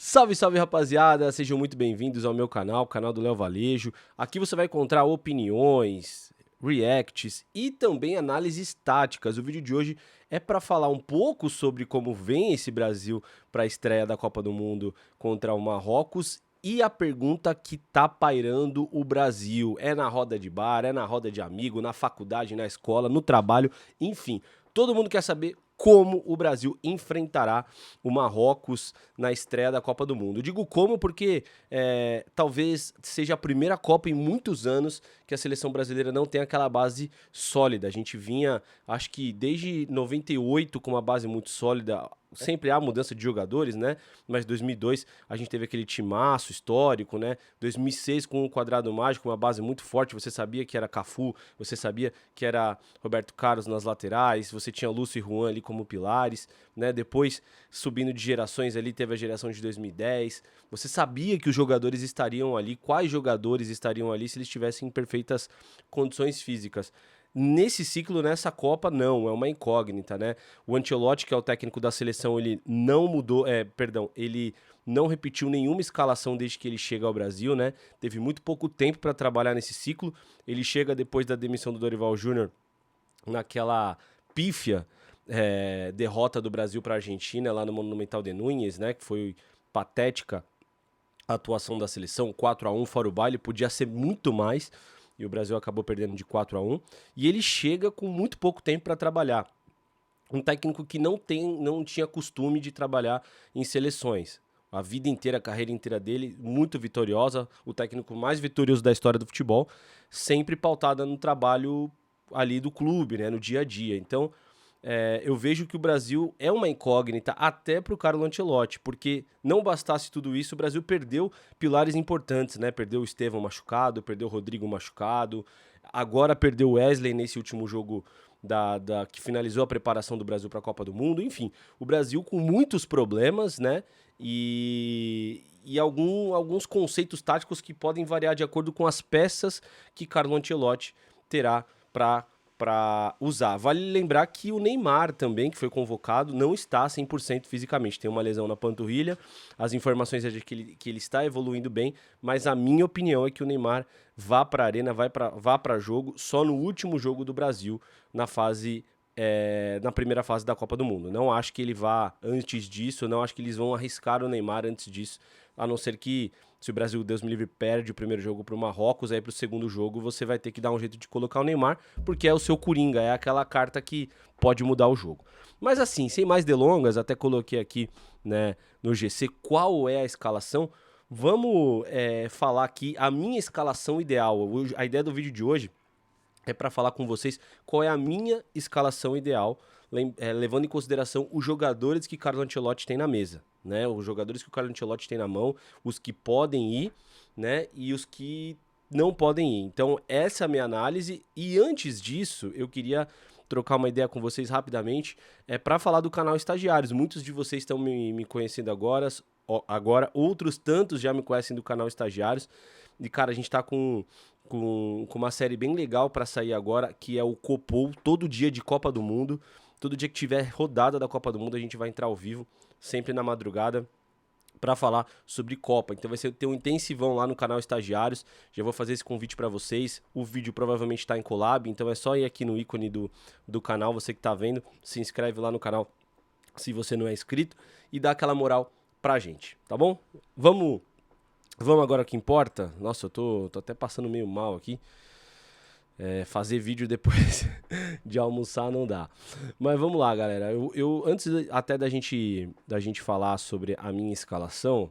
Salve, salve rapaziada, sejam muito bem-vindos ao meu canal, canal do Léo Valejo. Aqui você vai encontrar opiniões, reacts e também análises táticas. O vídeo de hoje é para falar um pouco sobre como vem esse Brasil para a estreia da Copa do Mundo contra o Marrocos e a pergunta que tá pairando o Brasil. É na roda de bar, é na roda de amigo, na faculdade, na escola, no trabalho, enfim. Todo mundo quer saber como o Brasil enfrentará o Marrocos na estreia da Copa do Mundo. Eu digo como porque talvez seja a primeira Copa em muitos anos que a seleção brasileira não tem aquela base sólida. A gente vinha, acho que desde 98 com uma base muito sólida. Sempre há mudança de jogadores, né? Mas 2002 a gente teve aquele timaço histórico, né? 2006 com o quadrado mágico, uma base muito forte. Você sabia que era Cafu, você sabia que era Roberto Carlos nas laterais, você tinha Lúcio e Juan ali como pilares, né? Depois, subindo de gerações ali, teve a geração de 2010. Você sabia que os jogadores estariam ali, quais jogadores estariam ali se eles estivessem em perfeitas condições físicas. Nesse ciclo, nessa Copa, não, é uma incógnita, né? O Ancelotti, que é o técnico da seleção, ele não mudou, ele não repetiu nenhuma escalação desde que ele chega ao Brasil, né? Teve muito pouco tempo para trabalhar nesse ciclo. Ele chega depois da demissão do Dorival Júnior, naquela pífia derrota do Brasil para a Argentina, lá no Monumental de Núñez, né? Que foi patética a atuação da seleção, 4-1 fora o baile, podia ser muito mais, e o Brasil acabou perdendo de 4-1, e ele chega com muito pouco tempo para trabalhar. Um técnico que não tinha costume de trabalhar em seleções. A vida inteira, a carreira inteira dele, muito vitoriosa, o técnico mais vitorioso da história do futebol, sempre pautada no trabalho ali do clube, né, no dia a dia. Então, eu vejo que o Brasil é uma incógnita até para o Carlo Ancelotti, porque não bastasse tudo isso, o Brasil perdeu pilares importantes, né? Perdeu o Estevão machucado, perdeu o Rodrigo machucado, agora perdeu o Wesley nesse último jogo que finalizou a preparação do Brasil para a Copa do Mundo. Enfim, o Brasil com muitos problemas, né? E alguns conceitos táticos que podem variar de acordo com as peças que Carlo Ancelotti terá para usar. Vale lembrar que o Neymar também, que foi convocado, não está 100% fisicamente. Tem uma lesão na panturrilha, as informações é de que ele está evoluindo bem, mas a minha opinião é que o Neymar vá para a arena, vá para jogo só no último jogo do Brasil, na primeira fase da Copa do Mundo. Não acho que ele vá antes disso, não acho que eles vão arriscar o Neymar antes disso, a não ser que, se o Brasil, Deus me livre, perde o primeiro jogo para o Marrocos, aí para o segundo jogo você vai ter que dar um jeito de colocar o Neymar, porque é o seu coringa, é aquela carta que pode mudar o jogo. Mas assim, sem mais delongas, até coloquei aqui, né, no GC qual é a escalação. Vamos falar aqui a minha escalação ideal. A ideia do vídeo de hoje é para falar com vocês qual é a minha escalação ideal, levando em consideração os jogadores que Carlo Ancelotti tem na mesa, né? Os jogadores que o Carlo Ancelotti tem na mão, os que podem ir, né? E os que não podem ir. Então, essa é a minha análise. E antes disso, eu queria trocar uma ideia com vocês rapidamente, para falar do canal Estagiários. Muitos de vocês estão me conhecendo agora, outros tantos já me conhecem do canal Estagiários. E, cara, a gente tá com uma série bem legal para sair agora, que é o Copou, todo dia de Copa do Mundo. Todo dia que tiver rodada da Copa do Mundo, a gente vai entrar ao vivo, sempre na madrugada, para falar sobre Copa. Então vai ter um intensivão lá no canal Estagiários. Já vou fazer esse convite para vocês. O vídeo provavelmente está em collab, então é só ir aqui no ícone do canal, você que tá vendo, se inscreve lá no canal se você não é inscrito e dá aquela moral pra gente, tá bom? Vamos agora ao que importa. Nossa, eu tô até passando meio mal aqui. Fazer vídeo depois de almoçar não dá. Mas vamos lá, galera. Antes até da gente falar sobre a minha escalação,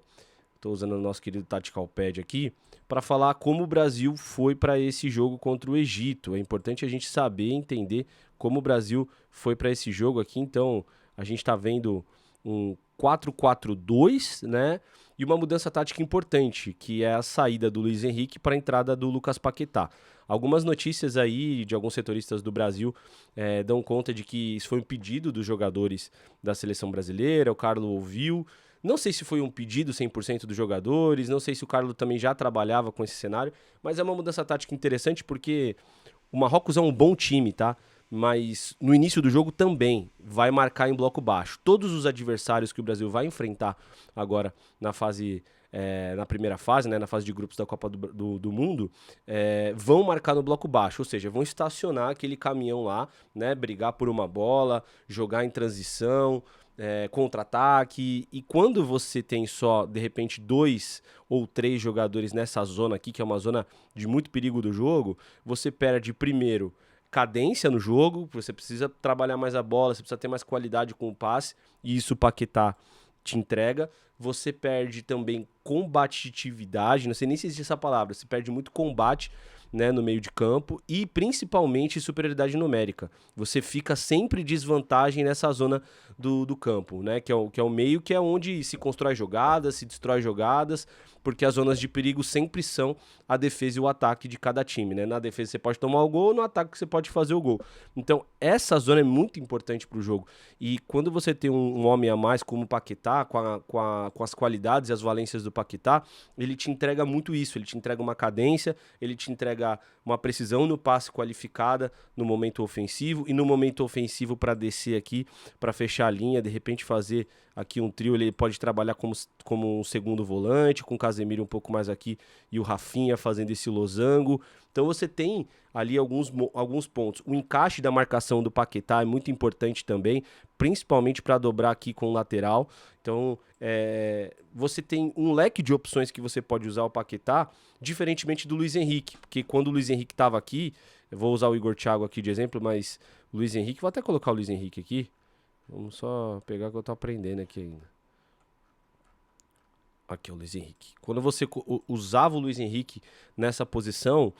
tô usando o nosso querido Tactical Pad aqui para falar como o Brasil foi para esse jogo contra o Egito. É importante a gente saber, entender como o Brasil foi para esse jogo aqui. Então, a gente tá vendo um 4-4-2, né? E uma mudança tática importante, que é a saída do Luiz Henrique para a entrada do Lucas Paquetá. Algumas notícias aí de alguns setoristas do Brasil dão conta de que isso foi um pedido dos jogadores da seleção brasileira, o Carlo ouviu. Não sei se foi um pedido 100% dos jogadores, não sei se o Carlo também já trabalhava com esse cenário, mas é uma mudança tática interessante porque o Marrocos é um bom time, tá? mas no início do jogo também vai marcar em bloco baixo. Todos os adversários que o Brasil vai enfrentar agora na primeira fase, né, na fase de grupos da Copa do Mundo, vão marcar no bloco baixo, ou seja, vão estacionar aquele caminhão lá, né, brigar por uma bola, jogar em transição, contra-ataque, e quando você tem só, de repente, 2 ou 3 jogadores nessa zona aqui, que é uma zona de muito perigo do jogo, você perde primeiro cadência no jogo, você precisa trabalhar mais a bola, você precisa ter mais qualidade com o passe, e isso o Paquetá te entrega. Você perde também combatividade, não sei nem se existe essa palavra, você perde muito combate, né, no meio de campo, e principalmente superioridade numérica. Você fica sempre em desvantagem nessa zona do campo, né, que é o meio, que é onde se constrói jogadas, se destrói jogadas, porque as zonas de perigo sempre são a defesa e o ataque de cada time, né? Na defesa você pode tomar o gol, no ataque você pode fazer o gol. Então essa zona é muito importante para o jogo, e quando você tem um homem a mais como o Paquetá, com as qualidades e as valências do Paquetá, ele te entrega muito isso, ele te entrega uma cadência, ele te entrega uma precisão no passe qualificada no momento ofensivo, e no momento ofensivo para descer aqui, para fechar a linha, de repente fazer aqui um trio. Ele pode trabalhar como um segundo volante, com o Casemiro um pouco mais aqui e o Rafinha fazendo esse losango. Então você tem ali alguns pontos. O encaixe da marcação do Paquetá é muito importante também, principalmente para dobrar aqui com o lateral. Então você tem um leque de opções que você pode usar o Paquetá, diferentemente do Luiz Henrique, porque quando o Luiz Henrique estava aqui, eu vou usar o Igor Thiago aqui de exemplo, mas o Luiz Henrique, vou até colocar o Luiz Henrique aqui, vamos só pegar que eu tô aprendendo aqui ainda. Aqui é o Luiz Henrique. Quando você usava o Luiz Henrique nessa posição,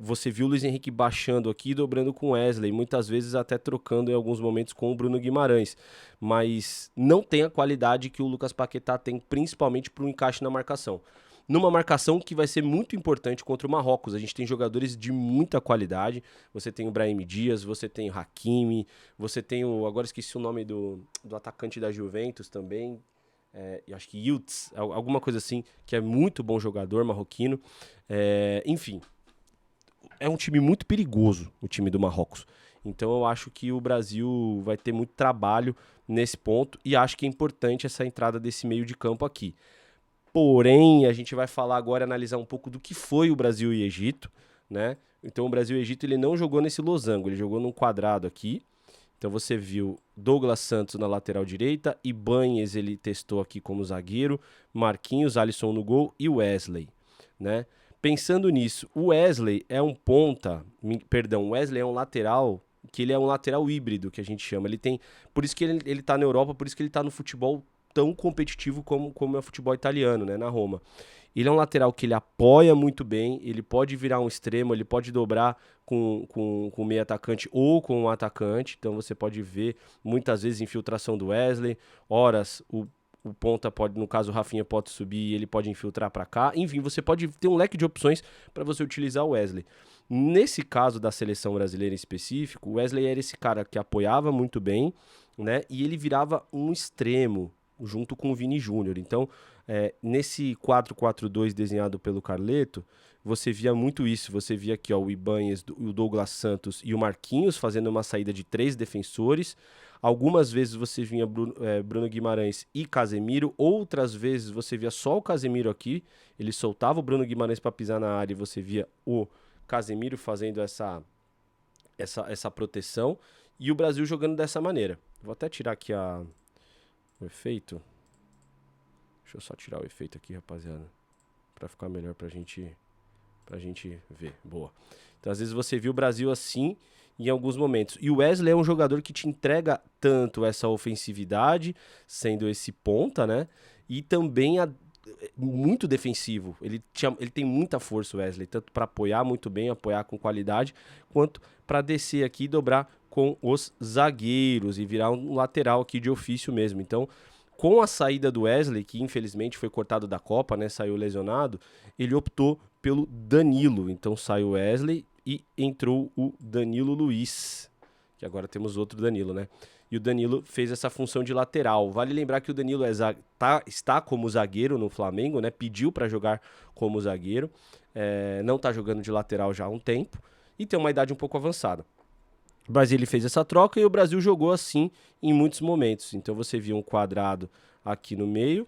você viu o Luiz Henrique baixando aqui e dobrando com o Wesley, muitas vezes até trocando em alguns momentos com o Bruno Guimarães, mas não tem a qualidade que o Lucas Paquetá tem, principalmente para o encaixe na marcação. Numa marcação que vai ser muito importante contra o Marrocos. A gente tem jogadores de muita qualidade. Você tem o Brahim Dias, você tem o Hakimi, você tem agora esqueci o nome do atacante da Juventus também, eu acho que Yildiz, alguma coisa assim, que é muito bom jogador, marroquino. Enfim, é um time muito perigoso, o time do Marrocos. Então eu acho que o Brasil vai ter muito trabalho nesse ponto, e acho que é importante essa entrada desse meio de campo aqui. Porém, a gente vai falar agora, analisar um pouco do que foi o Brasil e Egito, né? Então o Brasil e Egito, ele não jogou nesse losango, ele jogou num quadrado aqui. Então você viu Douglas Santos na lateral direita, Ibañez ele testou aqui como zagueiro, Marquinhos, Alisson no gol e Wesley, né? Pensando nisso, o Wesley é um o Wesley é um lateral, que ele é um lateral híbrido, que a gente chama. Por isso que ele tá na Europa, por isso que ele tá no futebol tão competitivo como é o futebol italiano, né, na Roma. Ele é um lateral que ele apoia muito bem, ele pode virar um extremo, ele pode dobrar com o meio atacante ou com o atacante. Então você pode ver muitas vezes infiltração do Wesley, horas o ponta pode, no caso o Rafinha pode subir e ele pode infiltrar para cá. Enfim, você pode ter um leque de opções para você utilizar o Wesley. Nesse caso da seleção brasileira em específico, o Wesley era esse cara que apoiava muito bem, né, e ele virava um extremo junto com o Vini Júnior. Então, nesse 4-4-2 desenhado pelo Carleto, você via muito isso. Você via aqui o Ibañez, o Douglas Santos e o Marquinhos fazendo uma saída de 3 defensores. Algumas vezes você vinha Bruno Guimarães e Casemiro, outras vezes você via só o Casemiro aqui, ele soltava o Bruno Guimarães para pisar na área e você via o Casemiro fazendo essa proteção, e o Brasil jogando dessa maneira. Vou até tirar aqui o efeito. Deixa eu só tirar o efeito aqui, rapaziada, para ficar melhor pra gente ver. Boa. Então, às vezes você viu o Brasil assim em alguns momentos. E o Wesley é um jogador que te entrega tanto essa ofensividade, sendo esse ponta, né? E também muito defensivo. Ele tem muita força, o Wesley, tanto para apoiar muito bem, apoiar com qualidade, quanto para descer aqui e dobrar com os zagueiros e virar um lateral aqui de ofício mesmo. Então, com a saída do Wesley, que infelizmente foi cortado da Copa, né, saiu lesionado, ele optou pelo Danilo. Então saiu o Wesley e entrou o Danilo Luiz, que agora temos outro Danilo, né? E o Danilo fez essa função de lateral. Vale lembrar que o Danilo está como zagueiro no Flamengo, né? Pediu para jogar como zagueiro, não está jogando de lateral já há um tempo e tem uma idade um pouco avançada. Mas ele fez essa troca e o Brasil jogou assim em muitos momentos. Então você via um quadrado aqui no meio,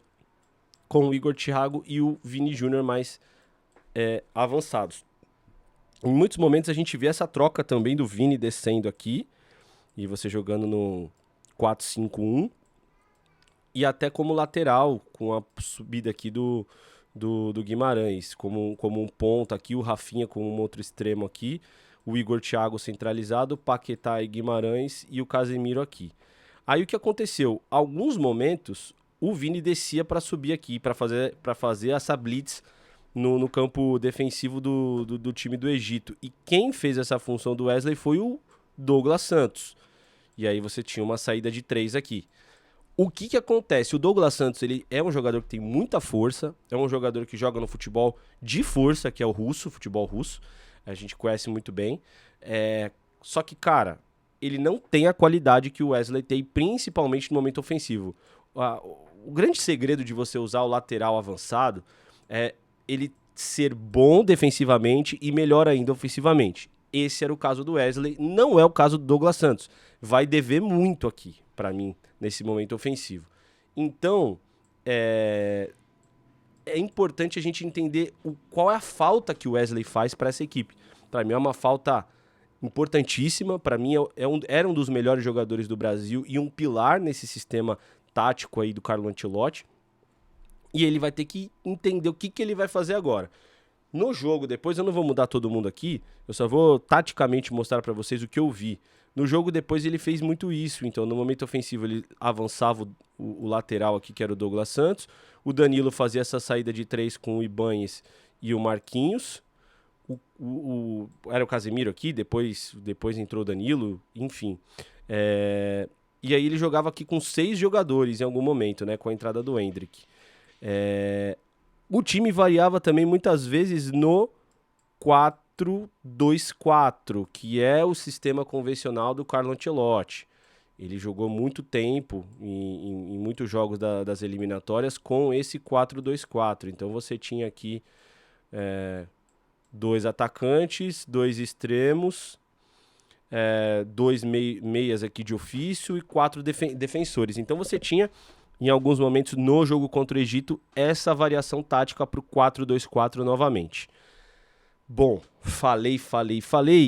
com o Igor Thiago e o Vini Júnior mais avançados. Em muitos momentos a gente vê essa troca também do Vini descendo aqui, e você jogando no 4-5-1, e até como lateral, com a subida aqui do Guimarães, como um ponta aqui, o Rafinha como um outro extremo aqui, o Igor Thiago centralizado, Paquetá e Guimarães e o Casemiro aqui. Aí o que aconteceu? Alguns momentos o Vini descia para subir aqui, para fazer essa blitz no campo defensivo do time do Egito. E quem fez essa função do Wesley foi o Douglas Santos. E aí você tinha uma saída de 3 aqui. O que acontece? O Douglas Santos, ele é um jogador que tem muita força, é um jogador que joga no futebol de força, que é o russo, futebol russo. A gente conhece muito bem. Só que, cara, ele não tem a qualidade que o Wesley tem, principalmente no momento ofensivo. O grande segredo de você usar o lateral avançado é ele ser bom defensivamente e melhor ainda ofensivamente. Esse era o caso do Wesley, não é o caso do Douglas Santos. Vai dever muito aqui, para mim, nesse momento ofensivo. Então, é importante a gente entender qual é a falta que o Wesley faz para essa equipe. Para mim é uma falta importantíssima, para mim era um dos melhores jogadores do Brasil e um pilar nesse sistema tático aí do Carlo Ancelotti. E ele vai ter que entender o que ele vai fazer agora. No jogo, depois eu não vou mudar todo mundo aqui, eu só vou taticamente mostrar para vocês o que eu vi. No jogo depois ele fez muito isso, então no momento ofensivo ele avançava o lateral aqui, que era o Douglas Santos, o Danilo fazia essa saída de 3 com o Ibáñez e o Marquinhos, era o Casemiro aqui, depois entrou o Danilo, enfim. E aí ele jogava aqui com 6 jogadores em algum momento, né, com a entrada do Endrick. O time variava também muitas vezes no 4-2-4, que é o sistema convencional do Carlo Ancelotti. Ele jogou muito tempo em muitos jogos das eliminatórias com esse 4-2-4. Então você tinha aqui 2 atacantes, 2 extremos, 2 meias aqui de ofício e 4 defensores. Então você tinha, em alguns momentos no jogo contra o Egito, essa variação tática para o 4-2-4 novamente. Bom, falei,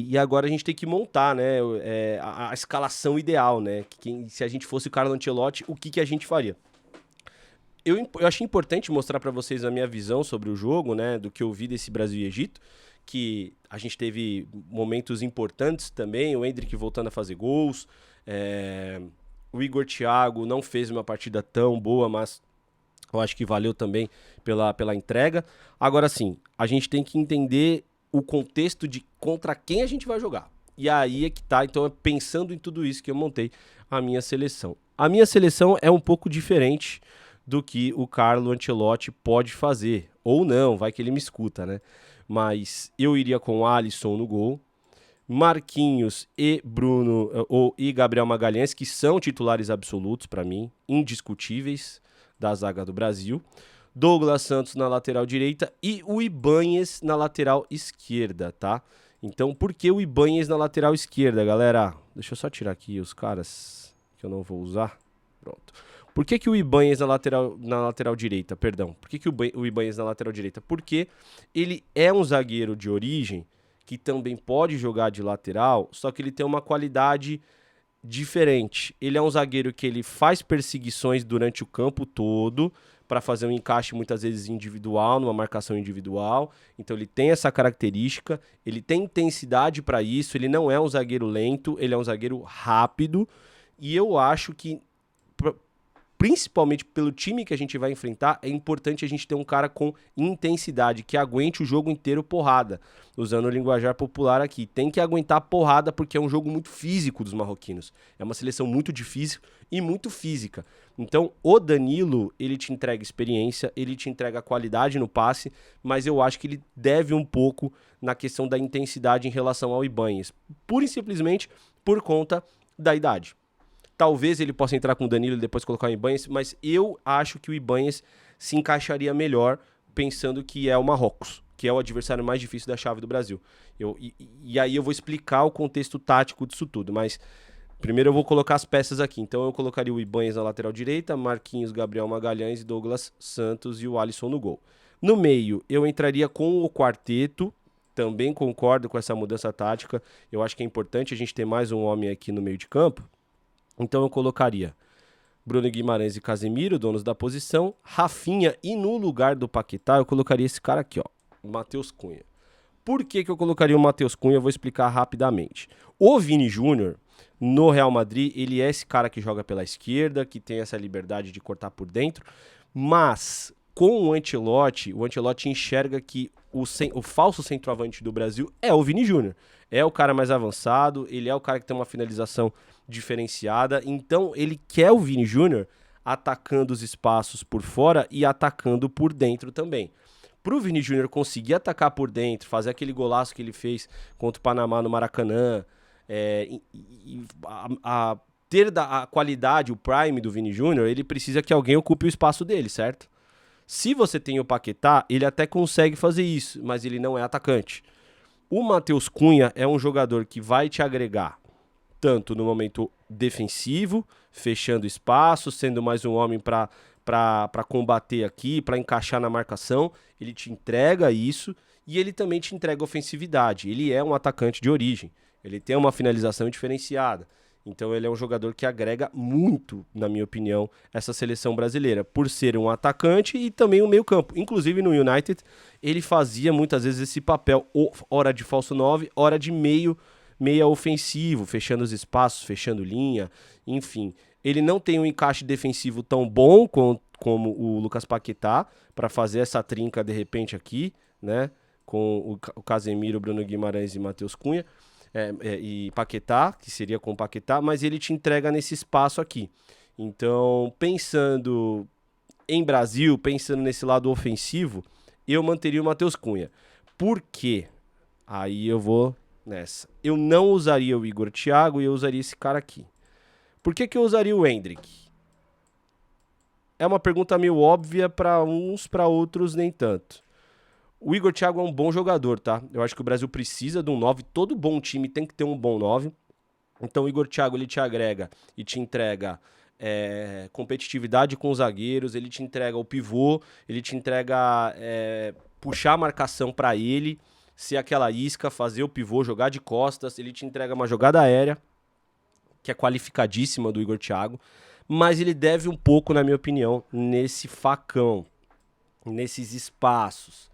e agora a gente tem que montar, né, a escalação ideal, né? Se a gente fosse o Carlo Ancelotti, o que a gente faria? Eu achei importante mostrar para vocês a minha visão sobre o jogo, né, do que eu vi desse Brasil e Egito, que a gente teve momentos importantes também, o Endrick voltando a fazer gols, o Igor Thiago não fez uma partida tão boa, mas eu acho que valeu também pela entrega. Agora sim, a gente tem que entender o contexto de contra quem a gente vai jogar. E aí é que tá, então é pensando em tudo isso que eu montei a minha seleção. A minha seleção é um pouco diferente do que o Carlo Ancelotti pode fazer, ou não, vai que ele me escuta, né? Mas eu iria com Alisson no gol, Marquinhos e Bruno e Gabriel Magalhães, que são titulares absolutos para mim, indiscutíveis da zaga do Brasil, Douglas Santos na lateral direita e o Ibáñez na lateral esquerda, tá? Então, por que o Ibáñez na lateral esquerda, galera? Deixa eu só tirar aqui os caras que eu não vou usar. Pronto. Por que o Ibáñez na lateral direita? Perdão. Por que o Ibáñez na lateral direita? Porque ele é um zagueiro de origem que também pode jogar de lateral, só que ele tem uma qualidade diferente. Ele é um zagueiro que ele faz perseguições durante o campo todo para fazer um encaixe muitas vezes individual, numa marcação individual. Então ele tem essa característica, ele tem intensidade para isso, ele não é um zagueiro lento, ele é um zagueiro rápido, e eu acho que principalmente pelo time que a gente vai enfrentar, é importante a gente ter um cara com intensidade, que aguente o jogo inteiro porrada, usando o linguajar popular aqui. Tem que aguentar porrada porque é um jogo muito físico dos marroquinos. É uma seleção muito difícil e muito física. Então, o Danilo, ele te entrega experiência, ele te entrega qualidade no passe, mas eu acho que ele deve um pouco na questão da intensidade em relação ao Ibáñez, pura e simplesmente por conta da idade. Talvez ele possa entrar com o Danilo e depois colocar o Ibáñez, mas eu acho que o Ibáñez se encaixaria melhor pensando que é o Marrocos, que é o adversário mais difícil da chave do Brasil. E aí eu vou explicar o contexto tático disso tudo, mas primeiro eu vou colocar as peças aqui. Então eu colocaria o Ibanez na lateral direita, Marquinhos, Gabriel Magalhães, Douglas Santos e o Alisson no gol. No meio, eu entraria com o quarteto, também concordo com essa mudança tática. Eu acho que é importante a gente ter mais um homem aqui no meio de campo. Então eu colocaria Bruno Guimarães e Casemiro, donos da posição, Rafinha, e no lugar do Paquetá eu colocaria esse cara aqui, ó, Matheus Cunha. Por que eu colocaria o Matheus Cunha? Eu vou explicar rapidamente. O Vini Júnior, no Real Madrid, ele é esse cara que joga pela esquerda, que tem essa liberdade de cortar por dentro, mas com o Ancelotti enxerga que o falso centroavante do Brasil é o Vini Júnior. É o cara mais avançado, ele é o cara que tem uma finalização diferenciada, então ele quer o Vini Júnior atacando os espaços por fora e atacando por dentro também. Para o Vini Júnior conseguir atacar por dentro, fazer aquele golaço que ele fez contra o Panamá no Maracanã, ter a qualidade, o prime do Vini Júnior, ele precisa que alguém ocupe o espaço dele, certo? Se você tem o Paquetá, ele até consegue fazer isso, mas ele não é atacante. O Matheus Cunha é um jogador que vai te agregar tanto no momento defensivo, fechando espaço, sendo mais um homem para combater aqui, para encaixar na marcação. Ele te entrega isso e ele também te entrega ofensividade. Ele é um atacante de origem, ele tem uma finalização diferenciada. Então ele é um jogador que agrega muito, na minha opinião, essa seleção brasileira, por ser um atacante e também um meio-campo. Inclusive no United, ele fazia muitas vezes esse papel, hora de falso 9, hora de meia ofensivo, fechando os espaços, fechando linha, enfim. Ele não tem um encaixe defensivo tão bom como o Lucas Paquetá, para fazer essa trinca de repente aqui, né, com o Casemiro, Bruno Guimarães e Matheus Cunha. E Paquetá, que seria com Paquetá, mas ele te entrega nesse espaço aqui. Então, pensando em Brasil, pensando nesse lado ofensivo, eu manteria o Matheus Cunha. Por quê? Aí eu vou nessa. Eu não usaria o Igor Thiago e eu usaria esse cara aqui. Por que eu usaria o Endrick? É uma pergunta meio óbvia para uns, para outros nem tanto. O Igor Thiago é um bom jogador, tá? Eu acho que o Brasil precisa de um 9. Todo bom time tem que ter um bom 9. Então o Igor Thiago, ele te agrega e te entrega competitividade com os zagueiros, ele te entrega o pivô, ele te entrega puxar a marcação para ele, ser aquela isca, fazer o pivô, jogar de costas, ele te entrega uma jogada aérea, que é qualificadíssima do Igor Thiago, mas ele deve um pouco, na minha opinião, nesse facão, nesses espaços.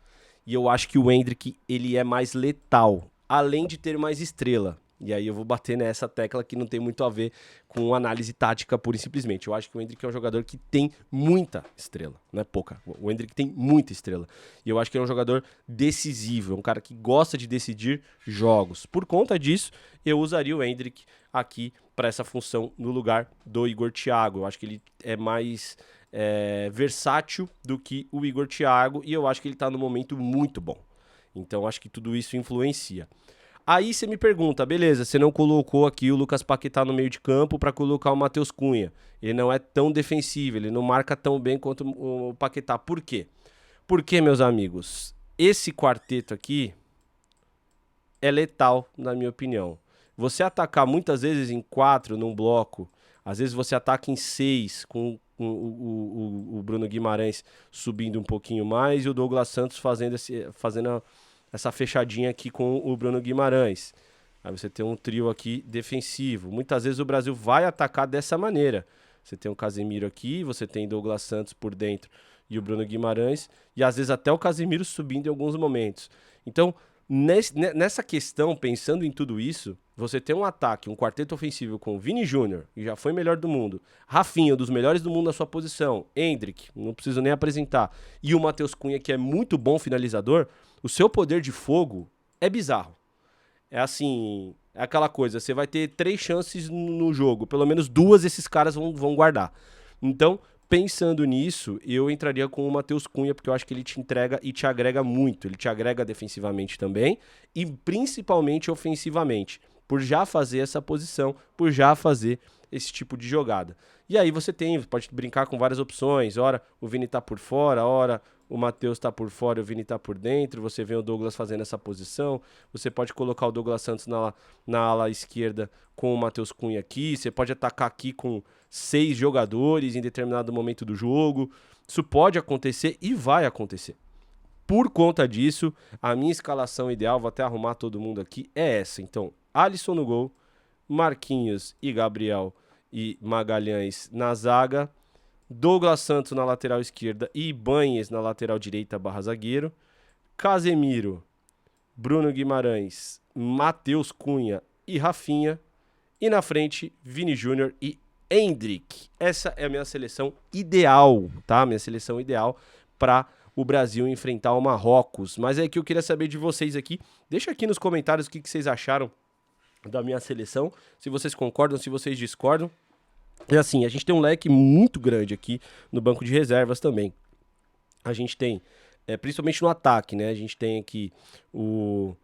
E eu acho que o Endrick, ele é mais letal, além de ter mais estrela. E aí eu vou bater nessa tecla que não tem muito a ver com análise tática pura e simplesmente. Eu acho que o Endrick é um jogador que tem muita estrela, não é pouca. O Endrick tem muita estrela. E eu acho que ele é um jogador decisivo, é um cara que gosta de decidir jogos. Por conta disso, eu usaria o Endrick aqui para essa função no lugar do Igor Thiago. Eu acho que ele é mais versátil do que o Igor Thiago e eu acho que ele está num momento muito bom. Então acho que tudo isso influencia. Aí você me pergunta, beleza, você não colocou aqui o Lucas Paquetá no meio de campo para colocar o Matheus Cunha. Ele não é tão defensivo, ele não marca tão bem quanto o Paquetá. Por quê? Porque, meus amigos, esse quarteto aqui é letal, na minha opinião. Você atacar muitas vezes em 4 num bloco, às vezes você ataca em 6 com o Bruno Guimarães subindo um pouquinho mais e o Douglas Santos fazendo essa fechadinha aqui com o Bruno Guimarães. Aí você tem um trio aqui defensivo. Muitas vezes o Brasil vai atacar dessa maneira. Você tem o Casemiro aqui, você tem Douglas Santos por dentro e o Bruno Guimarães, e às vezes até o Casemiro subindo em alguns momentos. Então, nessa questão, pensando em tudo isso, você tem um ataque, um quarteto ofensivo com Vini Júnior, que já foi melhor do mundo, Rafinha, um dos melhores do mundo na sua posição, Endrick, não preciso nem apresentar, e o Matheus Cunha, que é muito bom finalizador, o seu poder de fogo é bizarro. É assim, é aquela coisa, você vai ter 3 chances no jogo, pelo menos 2 esses caras vão guardar. Então, pensando nisso, eu entraria com o Matheus Cunha, porque eu acho que ele te entrega e te agrega muito. Ele te agrega defensivamente também e principalmente ofensivamente. por já fazer essa posição, por já fazer esse tipo de jogada. E aí você pode brincar com várias opções, ora o Vini tá por fora, ora o Matheus tá por fora e o Vini tá por dentro, você vê o Douglas fazendo essa posição, você pode colocar o Douglas Santos na ala esquerda com o Matheus Cunha aqui, você pode atacar aqui com 6 jogadores em determinado momento do jogo, isso pode acontecer e vai acontecer. Por conta disso, a minha escalação ideal, vou até arrumar todo mundo aqui, é essa. Então, Alisson no gol, Marquinhos e Gabriel e Magalhães na zaga, Douglas Santos na lateral esquerda e Ibañez na lateral direita / zagueiro, Casemiro, Bruno Guimarães, Matheus Cunha e Rafinha, e na frente Vini Júnior e Endrick. Essa é a minha seleção ideal, tá? Minha seleção ideal para o Brasil enfrentar o Marrocos. Mas é que eu queria saber de vocês aqui. Deixa aqui nos comentários o que vocês acharam da minha seleção, se vocês concordam, se vocês discordam. E assim, a gente tem um leque muito grande aqui no banco de reservas também. A gente tem, principalmente no ataque, né? A gente tem aqui o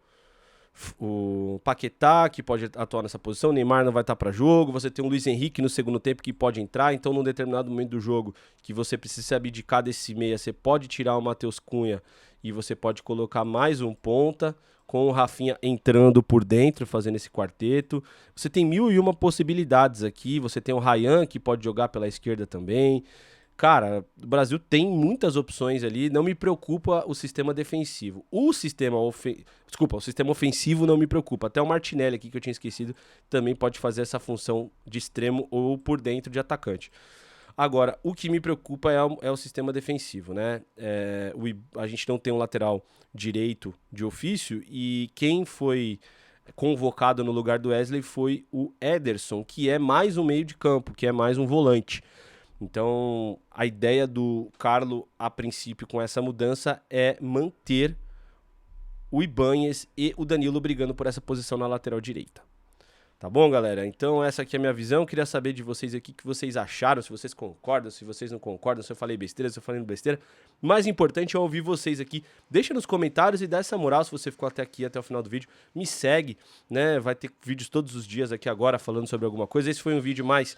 Paquetá, que pode atuar nessa posição, o Neymar não vai estar para jogo, você tem o Luiz Henrique no segundo tempo que pode entrar, então num determinado momento do jogo que você precisa abdicar desse meia, você pode tirar o Matheus Cunha e você pode colocar mais um ponta, com o Rafinha entrando por dentro, fazendo esse quarteto. Você tem 1001 possibilidades aqui, você tem o Ryan que pode jogar pela esquerda também. Cara, o Brasil tem muitas opções ali, não me preocupa o sistema defensivo. O sistema ofensivo não me preocupa. Até o Martinelli aqui, que eu tinha esquecido, também pode fazer essa função de extremo ou por dentro de atacante. Agora, o que me preocupa é o sistema defensivo, né? A gente não tem um lateral direito de ofício e quem foi convocado no lugar do Wesley foi o Ederson, que é mais um meio de campo, que é mais um volante. Então, a ideia do Carlo, a princípio, com essa mudança, é manter o Ibañez e o Danilo brigando por essa posição na lateral direita. Tá bom, galera? Então, essa aqui é a minha visão. Queria saber de vocês aqui o que vocês acharam, se vocês concordam, se vocês não concordam, se eu falei besteira, se eu falei besteira. Mais importante é ouvir vocês aqui. Deixa nos comentários e dá essa moral se você ficou até aqui, até o final do vídeo. Me segue, né? Vai ter vídeos todos os dias aqui agora falando sobre alguma coisa. Esse foi um vídeo mais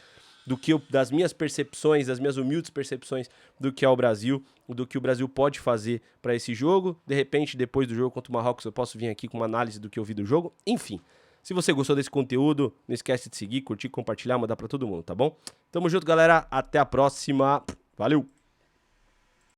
das minhas percepções, das minhas humildes percepções do que é o Brasil, do que o Brasil pode fazer para esse jogo. De repente, depois do jogo contra o Marrocos, eu posso vir aqui com uma análise do que eu vi do jogo. Enfim, se você gostou desse conteúdo, não esquece de seguir, curtir, compartilhar, mandar para todo mundo, tá bom? Tamo junto, galera. Até a próxima. Valeu!